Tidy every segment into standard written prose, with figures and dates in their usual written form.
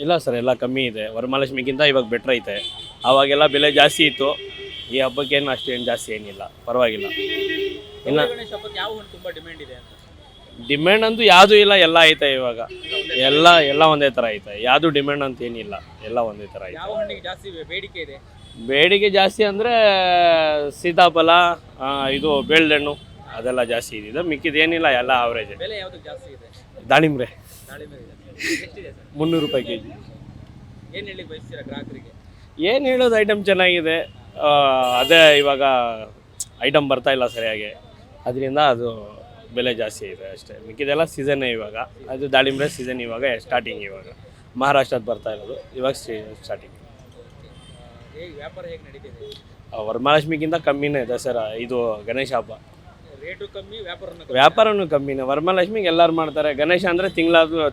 ಇಲ್ಲ ಸರ್, ಎಲ್ಲ ಕಮ್ಮಿ ಇದೆ. ವರಮಹಾಲಕ್ಷ್ಮಿಗಿಂತ ಇವಾಗ ಬೆಟ್ರ್ ಐತೆ. ಅವಾಗೆಲ್ಲ ಬೆಲೆ ಜಾಸ್ತಿ ಇತ್ತು. ಈ ಹಬ್ಬಕ್ಕೇನು ಅಷ್ಟೇನು ಜಾಸ್ತಿ ಏನಿಲ್ಲ, ಪರವಾಗಿಲ್ಲ. ಇನ್ನು ಗಣೇಶ ಹಬ್ಬಕ್ಕೆ ಯಾವ ಹಣ್ಣು ತುಂಬಾ ಡಿಮ್ಯಾಂಡ್ ಇದೆ ಅಂತ? ಡಿಮ್ಯಾಂಡ್ ಅಂತೂ ಯಾವುದೂ ಇಲ್ಲ, ಎಲ್ಲ ಐತೆ ಇವಾಗ. ಎಲ್ಲ ಒಂದೇ ಥರ ಐತೆ, ಯಾವುದು ಡಿಮ್ಯಾಂಡ್ ಅಂತ ಏನಿಲ್ಲ, ಎಲ್ಲ ಒಂದೇ ಥರ ಐತೆ. ಯಾವ ಹಣ್ಣಿಗೆ ಜಾಸ್ತಿ ಬೇಡಿಕೆ ಇದೆ? ಬೇಡಿಕೆ ಜಾಸ್ತಿ ಅಂದರೆ ಸೀತಾಫಲ, ಇದು ಬೇಳ್ದಣ್ಣು, ಅದೆಲ್ಲ ಜಾಸ್ತಿ ಇದೆ. ಮಿಕ್ಕಿದೇನಿಲ್ಲ, ಎಲ್ಲ ಆವ್ರೇಜ್. ಬೆಲೆ ಯಾವ್ದಕ್ಕೆ ಜಾಸ್ತಿ ಇದೆ? ದಾಳಿಂಬ್ರೆ ದಾಳಿಂಬೆ ಇದೆ. ಎಷ್ಟಿದೆ ಸರ್? 300 ರೂಪಾಯಿ kg. ಏನು ಹೇಳಿ ಬಯಸ್ತೀರಾ ಗ್ರಾಹಕರಿಗೆ? ಏನು ಹೇಳೋದು, ಐಟಮ್ ಚೆನ್ನಾಗಿದೆ. ಅದೇ ಇವಾಗ ಐಟಮ್ ಬರ್ತಾ ಇಲ್ಲ ಸರಿಯಾಗಿ, ಅದರಿಂದ ಅದು ಬೆಲೆ ಜಾಸ್ತಿ ಇದೆ ಅಷ್ಟೇ. ಮಿಕ್ಕಿದೆಲ್ಲ ಸೀಸನ್ನೇ ಇವಾಗ. ಅದು ದಾಳಿಂಬ್ರೆ ಸೀಸನ್ ಇವಾಗ ಸ್ಟಾರ್ಟಿಂಗ್. ಇವಾಗ ಮಹಾರಾಷ್ಟ್ರದ್ದು ಬರ್ತಾ ಇರೋದು, ಇವಾಗ ಸ್ಟಾರ್ಟಿಂಗ್. ಹೇಗೆ ವ್ಯಾಪಾರ ಹೇಗೆ ನಡೀತಿದೆ? ವರಮಹಾಲಕ್ಷ್ಮಿಗಿಂತ ಕಮ್ಮಿನೇ ದಸರಾ, ಇದು ಗಣೇಶ ಹಬ್ಬ. ರೇಟು ಕಮ್ಮಿ, ವ್ಯಾಪಾರನೂ ಕಮ್ಮಿನೇ. ವರಮಹಾಲಕ್ಷ್ಮಿಗೆ ಎಲ್ಲರೂ ಮಾಡ್ತಾರೆ. ಗಣೇಶ ಅಂದರೆ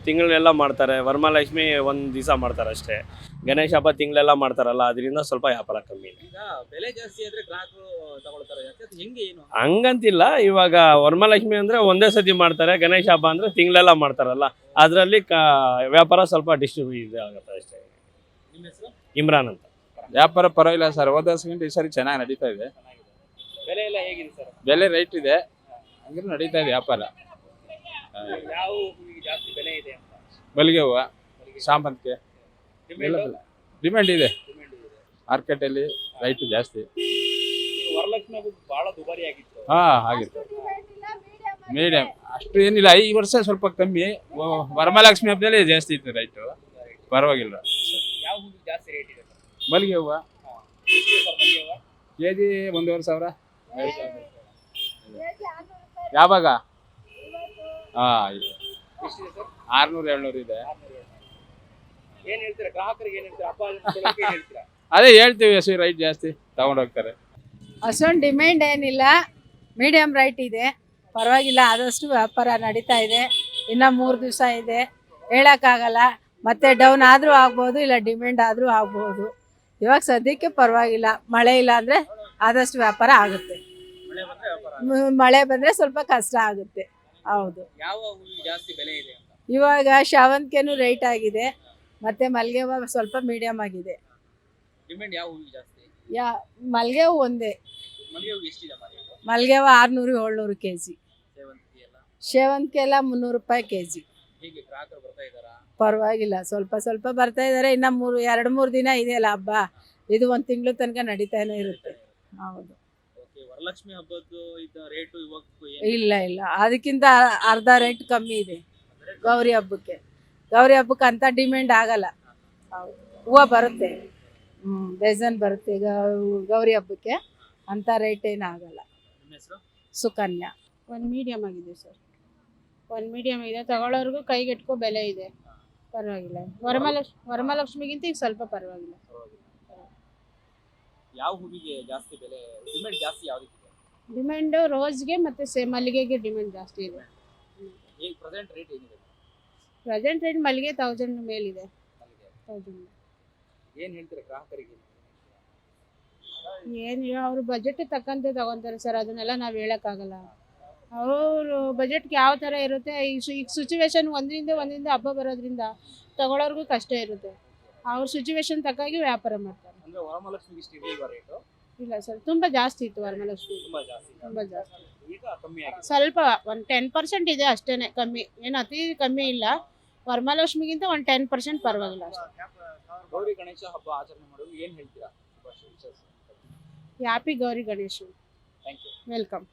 ತಿಂಗಳೆಲ್ಲ ಮಾಡ್ತಾರೆ. ವರಮಹಾಲಕ್ಷ್ಮಿ ಒಂದು ದಿವಸ ಮಾಡ್ತಾರೆ ಅಷ್ಟೇ. ಗಣೇಶ ಹಬ್ಬ ತಿಂಗಳೆಲ್ಲ ಮಾಡ್ತಾರಲ್ಲ, ಅದರಿಂದ ಸ್ವಲ್ಪ ವ್ಯಾಪಾರ ಕಮ್ಮಿ. ಈಗ ಬೆಲೆ ಜಾಸ್ತಿ ಆದರೆ ಗ್ರಾಹಕರು ತಗೊಳ್ತಾರೆ. ಯಾಕೆ ಹೆಂಗೆ ಏನು ಹಂಗಂತಿಲ್ಲ. ಇವಾಗ ವರಮಹಾಲಕ್ಷ್ಮಿ ಅಂದರೆ ಒಂದೇ ಸತಿ ಮಾಡ್ತಾರೆ, ಗಣೇಶ ಹಬ್ಬ ಅಂದರೆ ತಿಂಗಳೆಲ್ಲ ಮಾಡ್ತಾರಲ್ಲ, ಅದರಲ್ಲಿ ವ್ಯಾಪಾರ ಸ್ವಲ್ಪ ಡಿಸ್ಟ್ರಿಬ್ಯೂಟ್ ಆಗುತ್ತೆ ಅಷ್ಟೇ. ನಿಮ್ಮ ಹೆಸರು? ಇಮ್ರಾನ್ ಅಂತ. ವ್ಯಾಪಾರ ಪರವಾಗಿಲ್ಲ ಸರ್, ಹೋದ ವರ್ಷಕ್ಕಿಂತ ಈ ಸರಿ ಚೆನ್ನಾಗಿ ನಡೀತಾ ಇದೆ. ಬೆಲೆ ಎಲ್ಲ ಹೇಗಿದೆ ಸರ್? ಬೆಲೆ ರೈಟ್ ಇದೆ, ಹಂಗೆ ನಡೀತಾ ಇದೆ ವ್ಯಾಪಾರ. ಯಾವ ಹೂವಿಗೆ ಜಾಸ್ತಿ ಬೆಲೆ ಇದೆ ಅಂತ? ಮಲ್ಲಿಗೆ ಹೂವು, ಸಾಮಂತಿಗೆ ಡಿಮ್ಯಾಂಡ್ ಡಿಮ್ಯಾಂಡ್ ಇದೆ. ಡಿಮ್ಯಾಂಡ್ ಇದೆ. ಮಾರ್ಕೆಟಲ್ಲಿ ರೈಟ್ ಜಾಸ್ತಿ. ಈಗ ವರಲಕ್ಷ್ಮಿ ಹಬ್ಬ ಬಹಳ ದುಬಾರಿ ಆಗಿತ್ತು. ಆಗಿತ್ತು. ಮೀಡಿಯಂ ಅಷ್ಟು ಏನಿಲ್ಲ, ಈ ವರ್ಷ ಸ್ವಲ್ಪ ಕಮ್ಮಿ. ವರಮಹಾಲಕ್ಷ್ಮಿ ಹಬ್ಬದಲ್ಲಿ ಜಾಸ್ತಿ ಇತ್ತು ರೈಟು, ಪರವಾಗಿಲ್ಲ. ಯಾವ ಹೂವಿಗೆ ಜಾಸ್ತಿ ರೇಟ್ ಇದೆ ಸರ್? ಮಲ್ಲಿಗೆ ಹೂವು ಎಷ್ಟಿದೆ ಸರ್ ಮಲ್ಲಿಗೆ ಹೂವು? ಕೆಜಿ 1,500,000. ಯಾವಾಗ? ಎಷ್ಟಿದೆ ಸರ್? 600-700 ಇದೆ. ಏನ್ ಹೇಳ್ತೀರಾ ಗ್ರಾಹಕರಿಗೆ? ಏನ್ ಹೇಳ್ತೀರಾ? ಹಬ್ಬ ಆಚರಿಸೋಕೆ ಏನ್ ಹೇಳ್ತೀರಾ? ಅದೇ ಹೇಳ್ತೀವಿ, ಹಸಿ ರೈಟ್ ಜಾಸ್ತಿ ತಗೊಂಡೋಗ್ತಾರೆ. ಅಷ್ಟೊಂದು ಡಿಮ್ಯಾಂಡ್ ಏನಿಲ್ಲ, ಮೀಡಿಯಮ್ ರೈಟ್ ಇದೆ, ಪರವಾಗಿಲ್ಲ. ಆದಷ್ಟು ವ್ಯಾಪಾರ ನಡೀತಾ ಇದೆ. ಇನ್ನು 3 ದಿವಸ ಇದೆ, ಹೇಳೋಕ್ಕಾಗಲ್ಲ. ಮತ್ತೆ ಡೌನ್ ಆದರೂ ಆಗ್ಬೋದು, ಇಲ್ಲ ಡಿಮ್ಯಾಂಡ್ ಆದರೂ ಆಗ್ಬೋದು. ಇವಾಗ ಸದ್ಯಕ್ಕೆ ಪರವಾಗಿಲ್ಲ. ಮಳೆ ಇಲ್ಲ ಅಂದರೆ ಆದಷ್ಟು ವ್ಯಾಪಾರ ಆಗುತ್ತೆ. ಮಳೆ ಬಂದ್ರೆ ವ್ಯಾಪಾರ ಮಳೆ ಬಂದರೆ ಸ್ವಲ್ಪ ಕಷ್ಟ ಆಗುತ್ತೆ. ಹೌದು. ಯಾವ ಹೂವಿಗೆ ಜಾಸ್ತಿ ಬೆಲೆ ಇದೆ ಅಂತ? ಇವಾಗ ಶಾವಂತಿಗೆನೂ ರೈಟ್ ಆಗಿದೆ, ಮತ್ತು ಮಲ್ಲಿಗೆ ಹೂವು ಸ್ವಲ್ಪ ಮೀಡಿಯಮ್ ಆಗಿದೆ. ಡಿಮ್ಯಾಂಡ್ ಯಾವ ಹೂವಿಗೆ ಜಾಸ್ತಿ? ಮಲ್ಲಿಗೆ ಹೂವು ಒಂದೇ. ಮಲ್ಲಿಗೆ ಹೂವು ಎಷ್ಟಿದೆ ಮಾರ್ಕೆಟ್? ಮಲ್ಲಿಗೆ ಹೂವು 600-700 kg. ಸೇವಂತಿಗೆ ಎಲ್ಲ ಸೇವಂತಿಗೆ ಎಲ್ಲ 300 ರೂಪಾಯಿ kg. ಹೇಗೆ ಗ್ರಾಹಕರು ಬರ್ತಾ ಇದ್ದಾರಾ? ಪರವಾಗಿಲ್ಲ, ಸ್ವಲ್ಪ ಬರ್ತಾ ಇದ್ದಾರೆ. ಇನ್ನು 2-3 ದಿನ ಇದೆಯಲ್ಲ ಹಬ್ಬ, ಇದು 1 ತಿಂಗಳು ತನಕ ನಡೀತಾನೆ ಇರುತ್ತೆ. ಹೌದು. ಓಕೆ, ವರಲಕ್ಷ್ಮಿ ಹಬ್ಬದ್ದು ಇದ್ದ ರೇಟು ಇವಾಗ ಇಲ್ಲ, ಅದಕ್ಕಿಂತ ಅರ್ಧ ರೇಟ್ ಕಮ್ಮಿ ಇದೆ ಗೌರಿ ಹಬ್ಬಕ್ಕೆ. ಗೌರಿ ಹಬ್ಬಕ್ಕೆ ಅಂತ ಡಿಮ್ಯಾಂಡ್ ಆಗಲ್ಲ. ಹೌದು, ಹೂವು ಬರುತ್ತೆ, ಡಜನ್ ಬರುತ್ತೆ. ಗೌರಿ ಹಬ್ಬಕ್ಕೆ ಅಂತ ರೇಟ್ ಏನು ಆಗಲ್ಲ. ನಿಮ್ಮ ಹೆಸರು? ಸುಕನ್ಯಾ. ಒಂದು ಮೀಡಿಯಮ್ ಆಗಿದೆ ಸರ್, ಒಂದು ಮೀಡಿಯಮ್ ಇದೆ. ತಗೊಳ್ಳೋರ್ಗು ಕೈಗೆಟ್ಕೋ ಬೆಲೆ ಇದೆ, ಪರವಾಗಿಲ್ಲ. ವರಮಹಾಲಕ್ಷ್ಮಿಗಿಂತ ಈಗ ಸ್ವಲ್ಪ ಪರವಾಗಿಲ್ಲ. ಯಾವ ಹೂವಿಗೆ ಜಾಸ್ತಿ ಬೆಲೆ ಡಿಮ್ಯಾಂಡ್ ಜಾಸ್ತಿ ಯಾವ್ದಕ್ಕೆ? ಡಿಮ್ಯಾಂಡು ರೋಸ್ಗೆ ಮತ್ತು ಮಲ್ಲಿಗೆಗೆ ಡಿಮ್ಯಾಂಡ್ ಜಾಸ್ತಿ ಇದೆ. ಈಗ ಪ್ರೆಸೆಂಟ್ ರೇಟ್ ಏನಿದೆ? ಪ್ರೆಸೆಂಟ್ ರೇಟ್ ಮಲ್ಲಿಗೆ 1000 ಮೇಲಿದೆ. ಮಲ್ಲಿಗೆ 1000 ಏನ್ ಹೇಳ್ತೀರಾ ಗ್ರಾಹಕರಿಗೆ? ಏನು ಅವ್ರ ಬಜೆಟ್ ತಕ್ಕಂತೆ ತಗೊತಾರೆ ಸರ್, ಅದನ್ನೆಲ್ಲ ನಾವು ಹೇಳೋಕ್ಕಾಗಲ್ಲ. ಅವರು ಬಜೆಟ್ಗೆ ಯಾವ ಥರ ಇರುತ್ತೆ. ಈಗ ಸಿಚುವೇಶನ್ ಒಂದರಿಂದ ಹಬ್ಬ ಬರೋದ್ರಿಂದ ತಗೊಳ್ಳೋರ್ಗೂ ಕಷ್ಟ ಇರುತ್ತೆ. ಅವ್ರ ಸಿಚುವೇಶನ್ ತಕ್ಕಾಗಿ ವ್ಯಾಪಾರ ಮಾಡ್ತಾರೆ. ಅಂದ್ರೆ ವರಮಹಾಲಕ್ಷ್ಮಿಗೆ ಇಷ್ಟು ಇದೆ ರೇಟು? ಇಲ್ಲ ಸರ್, ತುಂಬ ಜಾಸ್ತಿ ಇತ್ತು ವರಮಹಾಲಕ್ಷ್ಮಿ, ತುಂಬಾ ಜಾಸ್ತಿ. ತುಂಬ ಜಾಸ್ತಿ. ಈಗ ಕಮ್ಮಿ ಆಗಿದೆ ಸ್ವಲ್ಪ ಒಂದು 10% ಇದೆ ಅಷ್ಟೇ, ಕಮ್ಮಿ ಏನು ಅತಿ ಕಮ್ಮಿ ಇಲ್ಲ. ವರಮಹಾಲಕ್ಷ್ಮಿಗಿಂತ ಒಂದು 10% ಪರವಾಗಿಲ್ಲ ಅಷ್ಟೇ. ಗೌರಿ ಗಣೇಶ ಹಬ್ಬ ಆಚರಣೆ ಮಾಡೋದು ಏನ್ ಹೇಳ್ತೀರಾ? Happy Gauri Ganesha. Thank you. Welcome.